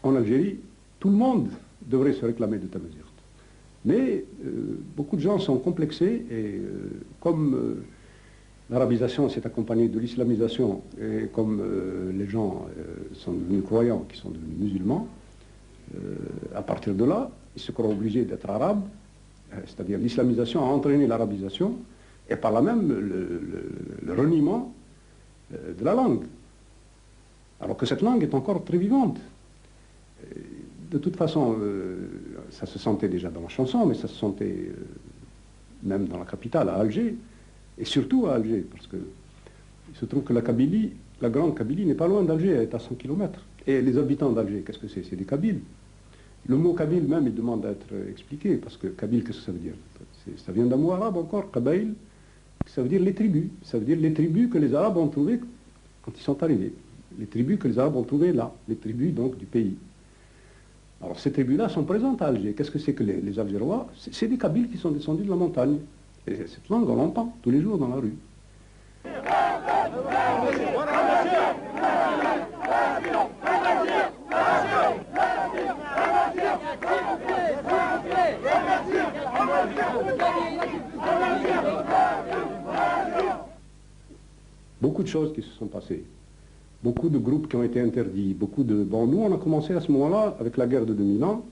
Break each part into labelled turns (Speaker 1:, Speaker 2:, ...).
Speaker 1: en Algérie, tout le monde devrait se réclamer de Tamazight. Mais beaucoup de gens sont complexés et comme l'arabisation s'est accompagnée de l'islamisation et comme les gens sont devenus croyants, qui sont devenus musulmans, à partir de là, ils se croient obligés d'être arabes, c'est-à-dire l'islamisation a entraîné l'arabisation et par là même le reniement de la langue. Alors que cette langue est encore très vivante. De toute façon, ça se sentait déjà dans la chanson, mais ça se sentait même dans la capitale, à Alger, et surtout à Alger, parce que il se trouve que la Kabylie, la grande Kabylie n'est pas loin d'Alger, elle est à 100 km. Et les habitants d'Alger, qu'est-ce que c'est? C'est des Kabyles. Le mot Kabyle même, il demande à être expliqué, parce que Kabyle, qu'est-ce que ça veut dire? Ça vient d'un mot arabe encore, Kabaïl, ça veut dire les tribus. Ça veut dire les tribus que les Arabes ont trouvées quand ils sont arrivés. Les tribus que les Arabes ont trouvées là, les tribus donc du pays. Alors ces tribus-là sont présentes à Alger. Qu'est-ce que c'est que les Algérois? C'est des Kabyles qui sont descendus de la montagne. Et cette langue, on l'entend tous les jours dans la rue. Beaucoup de choses qui se sont passées. Beaucoup de groupes qui ont été interdits, beaucoup de... Bon, nous, on a commencé à ce moment-là, avec la guerre de 2000 ans,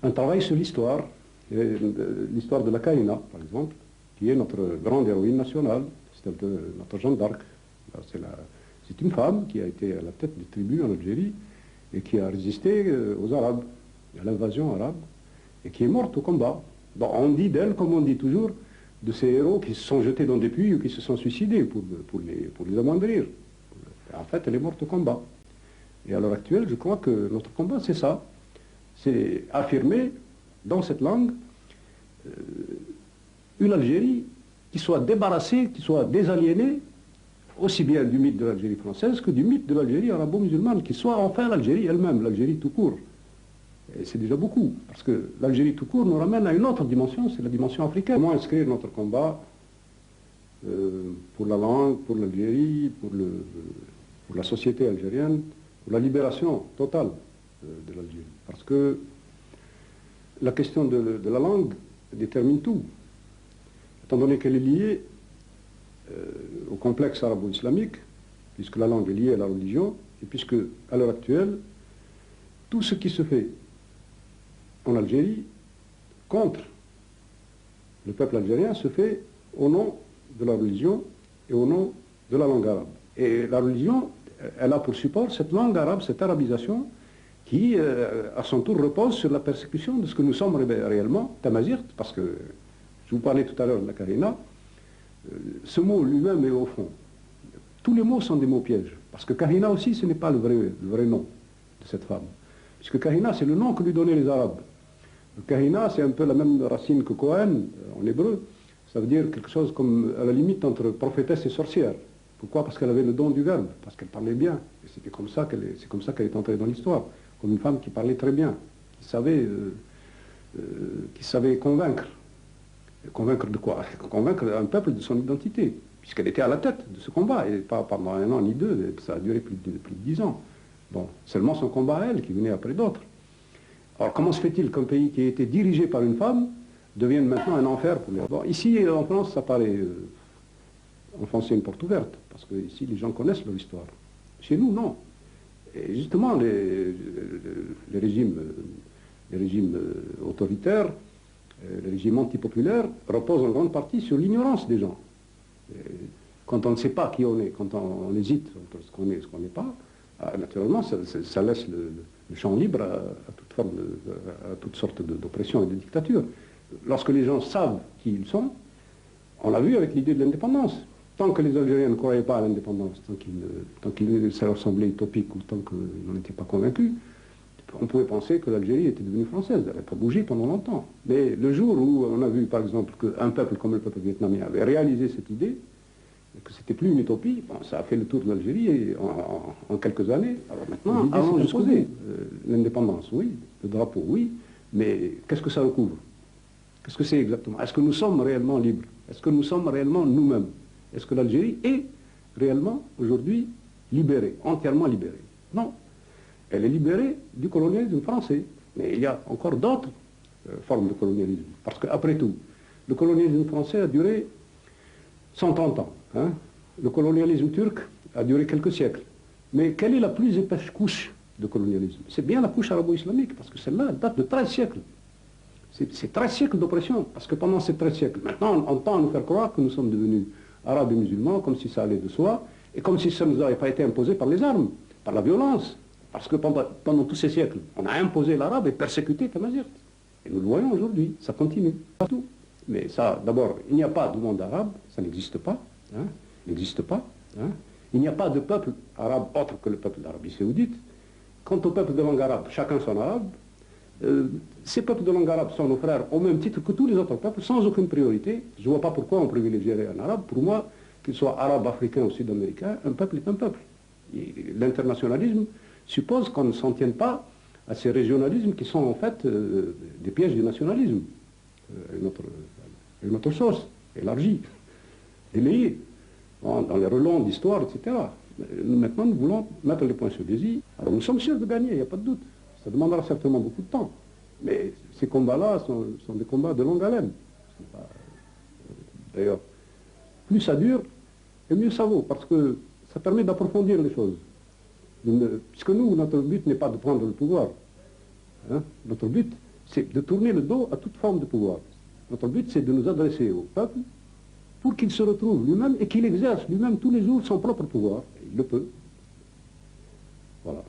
Speaker 1: un travail sur l'histoire de la Kahina, par exemple, qui est notre grande héroïne nationale, c'est un peu notre Jeanne d'Arc. C'est une femme qui a été à la tête des tribus en Algérie et qui a résisté aux Arabes, à l'invasion arabe, et qui est morte au combat. Bon, on dit d'elle, comme on dit toujours, de ces héros qui se sont jetés dans des puits ou qui se sont suicidés pour les amoindrir. En fait, elle est morte au combat. Et à l'heure actuelle, je crois que notre combat, c'est ça. C'est affirmer, dans cette langue, une Algérie qui soit débarrassée, qui soit désaliénée, aussi bien du mythe de l'Algérie française que du mythe de l'Algérie arabo-musulmane, qui soit enfin l'Algérie elle-même, l'Algérie tout court. Et c'est déjà beaucoup, parce que l'Algérie tout court nous ramène à une autre dimension, c'est la dimension africaine. Comment inscrire notre combat pour la langue, pour l'Algérie, pour la société algérienne, pour la libération totale de l'Algérie. Parce que la question de la langue détermine tout, étant donné qu'elle est liée au complexe arabo-islamique, puisque la langue est liée à la religion, et puisque, à l'heure actuelle, tout ce qui se fait en Algérie contre le peuple algérien se fait au nom de la religion et au nom de la langue arabe. Et la religion, elle a pour support cette langue arabe, cette arabisation, qui, à son tour, repose sur la persécution de ce que nous sommes réellement, Tamazight, parce que, je vous parlais tout à l'heure de la Kahina, ce mot lui-même est au fond. Tous les mots sont des mots pièges, parce que Kahina aussi, ce n'est pas le vrai nom de cette femme. Puisque Kahina, c'est le nom que lui donnaient les Arabes. Le Kahina, c'est un peu la même racine que Kohen, en hébreu. Ça veut dire quelque chose comme, à la limite, entre prophétesse et sorcière. Pourquoi? Parce qu'elle avait le don du verbe, parce qu'elle parlait bien. Et c'est comme ça qu'elle est entrée dans l'histoire, comme une femme qui parlait très bien, qui savait convaincre. Convaincre de quoi? Convaincre un peuple de son identité, puisqu'elle était à la tête de ce combat, et pas pendant 1 an ni 2, ça a duré plus de 10 ans. Bon, seulement son combat à elle, qui venait après d'autres. Alors comment se fait-il qu'un pays qui a été dirigé par une femme devienne maintenant un enfer pour les... Bon, ici, en France, ça paraît enfoncer une porte ouverte, parce que ici, les gens connaissent leur histoire. Chez nous, non. Et justement, les régimes autoritaires, les régimes antipopulaires reposent en grande partie sur l'ignorance des gens. Et quand on ne sait pas qui on est, quand on hésite entre ce qu'on est et ce qu'on n'est pas, naturellement, ça laisse le champ libre à toutes sortes d'oppressions et de dictatures. Lorsque les gens savent qui ils sont, on l'a vu avec l'idée de l'indépendance. Tant que les Algériens ne croyaient pas à l'indépendance, tant qu'il ça leur semblait utopique ou tant qu'ils n'en étaient pas convaincus, on pouvait penser que l'Algérie était devenue française. Elle n'avait pas bougé pendant longtemps. Mais le jour où on a vu, par exemple, qu'un peuple comme le peuple vietnamien avait réalisé cette idée, que c'était plus une utopie, bon, ça a fait le tour de l'Algérie en quelques années. Alors maintenant, allons se poser. L'indépendance, oui. Le drapeau, oui. Mais qu'est-ce que ça recouvre? Qu'est-ce que c'est exactement? Est-ce que nous sommes réellement libres? Est-ce que nous sommes réellement nous-mêmes? Est-ce que l'Algérie est réellement, aujourd'hui, libérée, entièrement libérée? Non. Elle est libérée du colonialisme français. Mais il y a encore d'autres formes de colonialisme. Parce qu'après tout, le colonialisme français a duré 130 ans. Hein. Le colonialisme turc a duré quelques siècles. Mais quelle est la plus épaisse couche de colonialisme? C'est bien la couche arabo-islamique, parce que celle-là date de 13 siècles. C'est 13 siècles d'oppression, parce que pendant ces 13 siècles, maintenant on tend à nous faire croire que nous sommes devenus arabes et musulmans, comme si ça allait de soi, et comme si ça ne nous avait pas été imposé par les armes, par la violence. Parce que pendant tous ces siècles, on a imposé l'arabe et persécuté Tamazight. Et nous le voyons aujourd'hui, ça continue, partout. Mais ça, d'abord, il n'y a pas de monde arabe, ça n'existe pas. Hein, il n'existe pas. Hein. Il n'y a pas de peuple arabe autre que le peuple d'Arabie Saoudite. Quant au peuple de langue arabe, chacun son arabe. Ces peuples de langue arabe sont nos frères au même titre que tous les autres peuples, sans aucune priorité. Je ne vois pas pourquoi on privilégierait un arabe. Pour moi, qu'il soit arabe, africain ou sud-américain, un peuple est un peuple. L'internationalisme suppose qu'on ne s'en tienne pas à ces régionalismes qui sont en fait des pièges du nationalisme. Une autre sauce, élargie, délayée, dans les relents d'histoire, etc. Maintenant, nous voulons mettre les points sur les i. Alors nous sommes sûrs de gagner, il n'y a pas de doute. Ça demandera certainement beaucoup de temps. Mais ces combats-là sont des combats de longue haleine. D'ailleurs, plus ça dure, et mieux ça vaut, parce que ça permet d'approfondir les choses. Puisque nous, notre but n'est pas de prendre le pouvoir. Hein? Notre but, c'est de tourner le dos à toute forme de pouvoir. Notre but, c'est de nous adresser au peuple pour qu'il se retrouve lui-même et qu'il exerce lui-même tous les jours son propre pouvoir. Il le peut. Voilà.